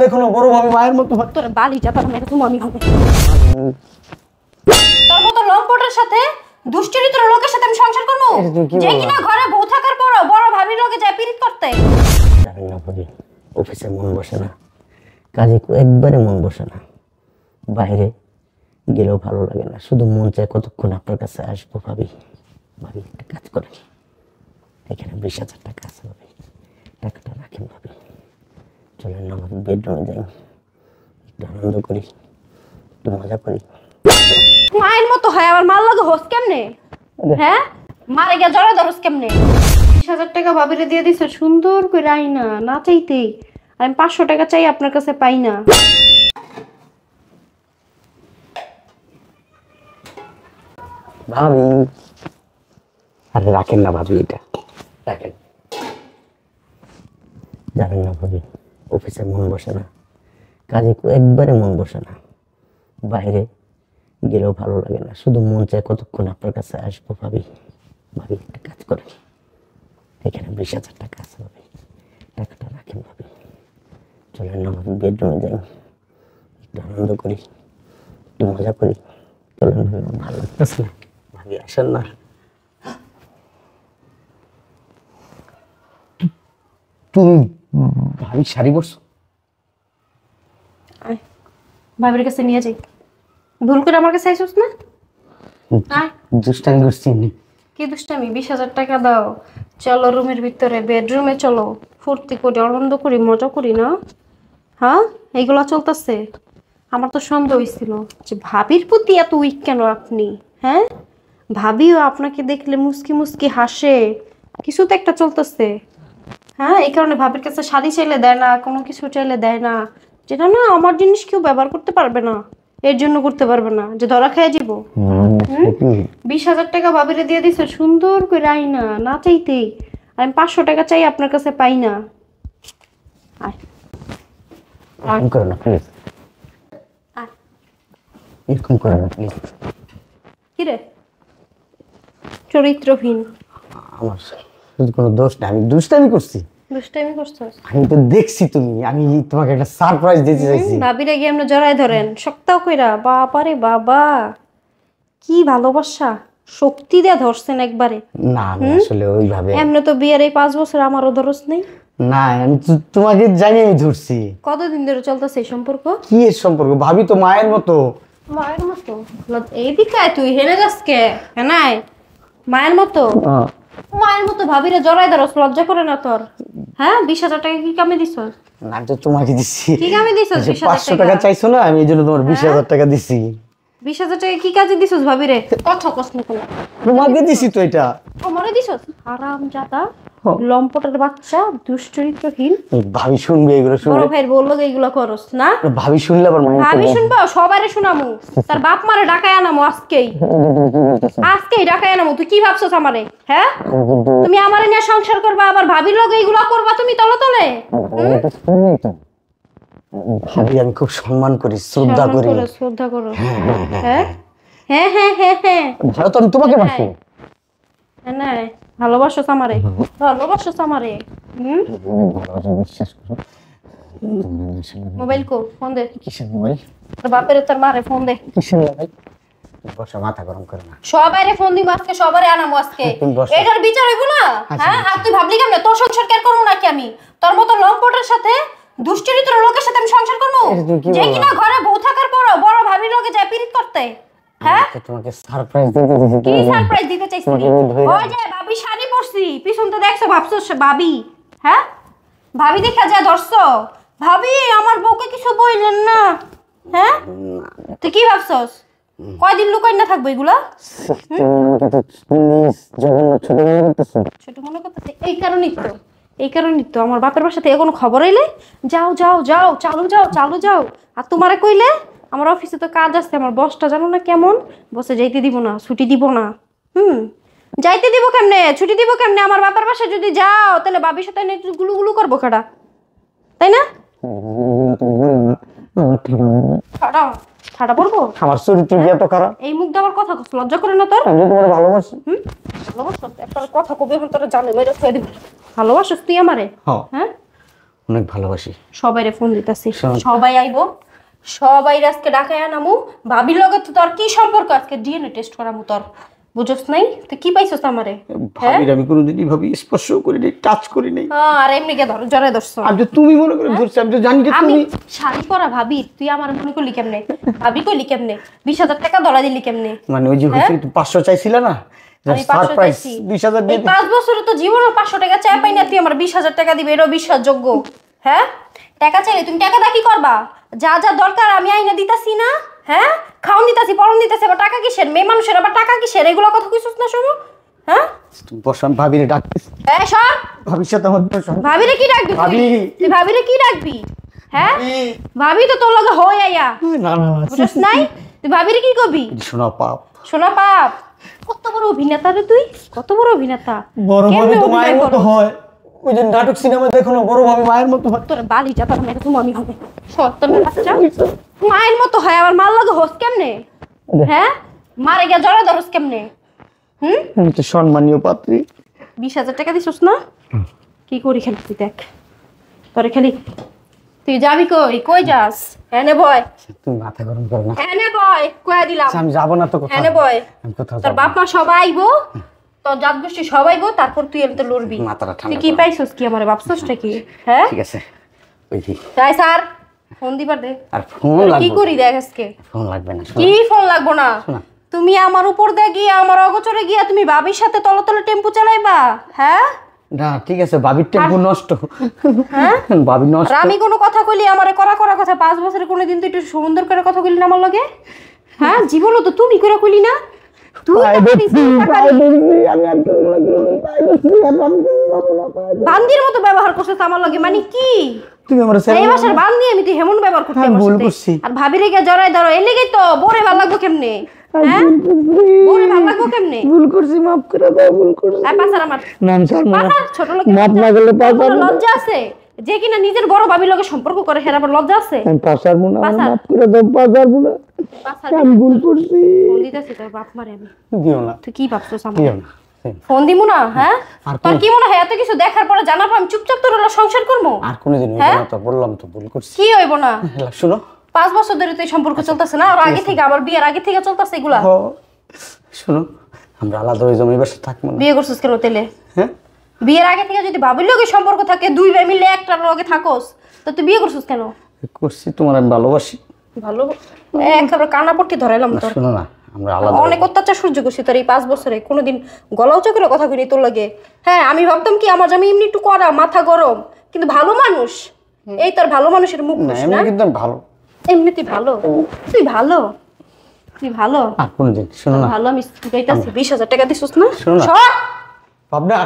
দেখো না বড় ভাবি মায়ের মতো। তোর বালি চাপার মেরে তুমি আমি হবে। তোর মতো লম্পটের সাথে দুশ্চরিত্র লোকের সাথে আমি সংসার করবো, যে কিনা ঘরে বউ থাকার পর বড় ভাবির লগে যায় পিরিত করতে। জানেন না ভাবি, অফিসে মন বসে না, কাজে একবারে মন বসে না, বাইরে গেলেও ভালো লাগে না, শুধু মন চায় কতক্ষণ আপনার কাছে আসবো। ভাবি ভাবি একটা কাজ করেন, এখানে 20,000 টাকা আছে ভাবি, টাকাটা রাখেন ভাবি। চলেন না ভাবি বেডরুমে যাই, একটু আনন্দ করি, একটু মজা করি। মায়ের মতো হয় আমার মার লাগে হোস কেমনে? হ্যাঁ মারে গিয়া জড়া ধরস কেমনে? 20,000 টাকা ভাবিরে দিয়ে দিছে সুন্দর করে আইনা না চাইতেই, আমি 500 টাকা চাই আপনার কাছে পাই না। ভাবি আরে রাখেন না ভাবি, এটা রাখেন। জানেন না ভাবি, অফিসে মন বসে না, কাজে একবারে মন বসে না, বাইরে গেলেও ভালো লাগে না, শুধু মন চায় কতক্ষণ আপনার কাছে আসবো। ভাবি ভাবি একটা কাজ করেন, এখানে 20,000 টাকা আছে ভাবি, টাকাটা রাখেন ভাবি। চলেন না ভাবি বেডরুমে যাই, একটু আনন্দ করি, একটু মজা করি। চলেন ভাবি, আমার ভালো লাগতেছে না ভাবি, আসেন না। তুমি ভাবি শাড়ি পরছো? ভাবির কাছে নিয়ে যাই, ভুল করে আমার কাছে আইসোস না? দুষ্টামি করছি এমনি। কি দুষ্টামি? 20,000 টাকা দাও, চলো রুমের ভিতরে বেডরুমে চলো, ফুর্তি করি, আনন্দ করি, মজা করি না? হ্যাঁ এইগুলা চলতেছে। আমার তো সন্দেহ হয়েছিল যে ভাবির প্রতি এত উইক কেন আপনি। হ্যাঁ ভাবিও আপনাকে দেখলে মুস্কি মুস্কি হাসে, কিছু তো একটা চলতেছে। হ্যাঁ এই কারণে ভাবির কাছে শাড়ি চাইলে দেয় না, কোনো কিছু চাইলে দেয় না, যেটা না আমার জিনিস কেউ ব্যবহার করতে পারবে না, এর জন্য করতে পারবে না যে ধরা খেয়ে যাব। 20,000 টাকা ভাবিরে দিয়ে দিছে সুন্দর করে আইনা না চাইতেই, আমি 500 টাকা চাই আপনার কাছে পাই না। এরকম করো না প্লিজ, এরকম করো না প্লিজ। কিরে চরিত্রহীন? আমার কোনো দোষ নেই, আমি দুষ্টামি করছি। দুষ্টামি করছস? আমি তো দেখছি আমি তোমাকে একটা সারপ্রাইজ দিতে চাইছি। ভাবিরে গিয়ে আমরা জড়াই ধরেন শক্তাও কইরা, বাবা রে বাবা কি ভালোবাসা, শক্তি দিয়ে ধরছেন একবারে। না আমি আসলে ওইভাবে এমনি তো বিয়ের এই 5 বছর আমারও ধরস নেই। না আমি তোমাকে জানি আমি ধরছি। কতদিন ধরে চলতেছে এই সম্পর্ক? কি এর সম্পর্ক? ভাবি তো মায়ের মতো। মায়ের মতো? এইদিকে তুই হেনে যাসকে? হ্যাঁ মায়ের মতো? মায়ের মতো ভাবিরে জড়াই ধরস, লজ্জা করে না তোর? হ্যাঁ 20,000 টাকা কি কামে দিছস? না তো তোমাকে দিছি। কি কামে দিছস? 500 টাকা চাইছো না, আমি এইজন্য তোমার 20,000 টাকা দিছি। 20,000 টাকা কি কাজে দিছস ভাবিরে? কথা কষ্ট করে তোমাকে দিছি তো এটা। আমারে দিছস? হারামজাদা লম্পটের বাচ্চা, দুশ্চরিত্রহীন। ভাবি শুনবে এগুলো? শুনবে? বড় ভাইয়ের বললো এইগুলা করস না? ভাবি শুনলে আবার মাইন্ড করবে। ভাবি শুনবো? সবারে শোনামু, তার বাপ মারে ডাকায় আনামু আজকেই, আজকেই ডাকায় আনামু। তুই কি ভাবছস আমারে? হ্যাঁ তুমি আমারে নিয়ে সংসার করবা, আবার ভাবির লগে এইগুলা করবা তুমি তলে তলে? ভাবি আমি খুব সম্মান করি, শ্রদ্ধা করি। শ্রদ্ধা করো? হ্যাঁ হ্যাঁ হ্যাঁ হ্যাঁ হ্যাঁ ভালো তো আমি তোমাকে বাসি। হ্যাঁ না ভালোবাসোস আমারে? ভালোবাসোস আমারে? বিশ্বাস করো। মোবাইল কো, ফোন দে। কিসের মোবাইল? তোর বাপের তোর মারে ফোন দে। কিসের মোবাইল? বসো, মাথা গরম করে না। সবাইরে ফোন দিব আজকে, সবারে আনামু আজকে। এটার বিচার হইব না? হ্যাঁ আর তুই ভাবলি কেমনে তোর সংসার কেয়ার করবো নাকি আমি? তোর মতো লম্পটের সাথে, দুশ্চরিত্র লোকের সাথে আমি সংসার করবো, যে কিনা ঘরে বউ থাকার পর বড় ভাবির লগে যায় পিরিত করতে? হ্যাঁ তোমাকে সারপ্রাইজ দিতে দিছি। কি সারপ্রাইজ দিতে চাইছিস? ওই যে ভাবি শাড়ি পরছি, পিছন তো দেখছো ভাবছস ভাবি? হ্যাঁ ভাবি দেখা যায় ধরছো? ভাবি আমার বউকে কিছু বললেন না? হ্যাঁ তুই কি ভাবছস কয়দিন লুকাই না থাকবো এগুলা? ছোট মনে করতেছে? এই কারণেই তো আমার বাপের বাসা থেকে কোনো খবর এলে যাও যাও যাও চালু যাও চালু যাও, আর তোমারে কইলে আমার অফিসে তো কাজ আছে, আমার বসটা জানো না কেমন, বসে যাইতে দিব না, ছুটি দিব না। যাইতে দিব কেমনে, ছুটি দিব কেমনে? আমার বাপের বাসায় যদি যাও তাহলে বাবির সাথে একটু গুলু গুলু করবো কাটা, তাই না? ঠাডা পড়বো? আমার চরিত্র কি এত খারাপ? এই মুখ দিয়ে আমার কথা কস, লজ্জা করে না তোর? আমি তোমার ভালোবাসি। ভালোবাসো? একটা কথা কবি এখন তোরা জানে মেরে ফেলে দিবি। ভালোবাসিস তুই আমারে? হ্যাঁ অনেক ভালোবাসি। সবাইরে ফোন দিতেছি, শোন। সবাই আইবো, সবাই আজকে ডাকায় আনামু। ভাবির লগে তো তোর কি সম্পর্ক? আজকে ডিএনএ টেস্ট করামু তোর, বুঝছস নাই? তুই কি পাইছস আমারে? ভাবির আমি কোনোদিন এইভাবে স্পর্শ করি নাই, টাচ করি নাই। আর এমনি কে ধর জরে ধরছ? আর যে তুমি মনে করে ধরছ, আমি তো জানি যে আমি তুমি শাড়ি পরা ভাবি, তুই আমার মনে করলি কেমনে? ভাবি কইলি কেমনে? 20,000 টাকা ধরা দিলি কেমনে? মানে ওই যে হচ্ছে তুমি 500 চাইছিলা না, আমি 500 সারপ্রাইজ চাইছি। 20,000 এই দিয়ে 5 বছরে তো জীবনে 500 টাকা চাই পাই না, তুই আমার 20,000 টাকা দিবি, এটাও বিশ্বাসযোগ্য? হ্যাঁ, টাকা চাইলে তুমি টাকা দা কি করবা? যা যা দরকার আমি আইনা দিতাছি না? হ্যাঁ, খাওন দিতাছি, পরন দিতাছি, আবার টাকা কিসের? মেয়ে মানুষের আবার টাকা কিসের? এগুলো কথা কইছস না শুনো? হ্যাঁ, তুমি বসো, আমি ভাবিরে ডাকতেছি। এই সর। ভাবির সাথে আমার বসো। ভাবিরে কি ডাকবি? ভাবি। তুই ভাবিরে কি ডাকবি? হ্যাঁ, ভাবি তো তোর লগে হই আইয়া, না না না, বুঝছস নাই? তুই ভাবিরে কি কবি? শোনা পাপ। শোনা পাপ? কত বড় অভিনেতা রে তুই, কত বড় অভিনেতা। বড় ভাবি কেমনে তো অভিনয় মায়ের মতো করো? হয়। ওই যে নাটক সিনেমা দেখো না, বড় ভাবি মায়ের মতো হয়। তোর বালিটা তোর মেরে তুমি আমি হবে সত্তর বাচ্চা মায়ের মতো হয়, আমার মার লাগে হোস কেমনে? হ্যাঁ, মারে গিয়া জড়া ধরস কেমনে? আমি তো সম্মানীয় পাত্রী। 20,000 টাকা দিছস না? কি করি খেলি তুই দেখ, তোরে খেলি। তুই যাবি কই? কই যাস? এনে বয়, তুমি মাথা গরম করো না। এনে বয়, কয়া দিলাম। আমি যাবো না তো কোথাও। এনে বয়, আমি কোথাও তোর যাবো বাপ মা সবাই আইবো, তোর জাত গোষ্ঠী সবাই আইবো, তারপর তুই এমতে লড়বি। মাথাটা ঠান্ডা তুই কি করো। পাইছস কি আমারে ভাবছসটা কি? হ্যাঁ, ঠিক আছে, ওই যে যাই স্যার ফোন দিবার দে। আর ফোন তোরে কি লাগবে। করি দেখ আজকে। ফোন লাগবে না, শোনো। কি ফোন লাগবো না? শোনা। তুমি আমার উপর দিয়ে গিয়ে আমার অগোচরে গিয়া তুমি ভাবির সাথে তলে তলে টেম্পু চালাইবা? হ্যাঁ, না ঠিক আছে, ভাবির টেম্পু নষ্ট। হ্যাঁ, ভাবি নষ্ট। আর আমি কোনো কথা কইলি আমারে করা করা কথা 5 বছরে কোনোদিন তুই একটু সুন্দর করে কথা কইলি না আমার লগে? হ্যাঁ, জীবনও তো তুমি করে কইলি না? তুই টাকা দিছিস, টাকা দিছিস। আমি আর করবো না, বান্দির মতো ব্যবহার করছিস আমার লগে, মানে কি? তুমি আমার এই মাসের বান্দি আমি তুই হেমন ব্যবহার করতে হ্যাঁ, আমার ভুল সাথে। করছি। আর ভাবিরে গিয়া জড়াই ধরো, এর লেগেই তো বরে ভালো লাগবো কেমনে? হ্যাঁ, বরে ভালো লাগবো কেমনে? ভুল করছি, মাফ করে দাও, ভুল করছি। আর পাছার আমার না আমি ছাড়বো না। পাছার ছোট লোক মাপ না করলে পাছার না। লজ্জা আছে? যে কিনা নিজের বড় ভাবির লগে সম্পর্ক করে, হের আবার লজ্জা আছে? আমি পাছারবো না, পাছার। মাফ করে দাও, পাছারবো না। পাছার আমি ভুল করছি। ফোন দিতেছি তোর বাপ মারে আমি। দিও না, তুই কি ভাবছস আমার? দিও না। ফোন দিমু না? হ্যাঁ, আর তোর কি মনে হয় এত কিছু দেখার পরে জানার পর আমি চুপচাপ তোর হলো সংসার করবো? আর কোনোদিন হইব হ্যাঁ? না তো, বললাম তো ভুল করছি। কি হইব না? শুনো, 5 বছর ধরে তো এই সম্পর্ক চলতেছে না? আর আগে থেকে, আবার বিয়ের আগে থেকে চলতেছে এগুলা? শুনো, আমরা আলাদা হয়ে যাবো, এবার থাকবো না। বিয়ে করছিস কেন তেলে? হ্যাঁ, বিয়ের আগে থেকে যদি ভাবির লগে সম্পর্ক থাকে, দুই ভাই মিলে একটার লগে থাকোস, তো তুই বিয়ে করছিস কেন? করছি, তোমার আমি ভালোবাসি। ভালো একেবারে কানাপট্টি ধরাইলাম তোর। শোনো না, আমরা আলাদা অনেক অত্যাচার সহ্য করছি তোর এই 5 বছরে, কোনোদিন গলা উঁচা করে কথা কইনি তোর লাগে। হ্যাঁ, আমি ভাবতাম কি আমার জামাই এমনি একটু করা, মাথা গরম, কিন্তু ভালো মানুষ। এই তোর ভালো মানুষের মুখ না, না? এমনি কিন্তু আমি ভালো। এমনি তুই ভালো, তুই ভালো, তুই ভালো, আর কোনোদিন শোনো না, ভালো। আমি গাইতাছি 20,000 টাকা দিছিস না? শোনো না। সর। ভাবনা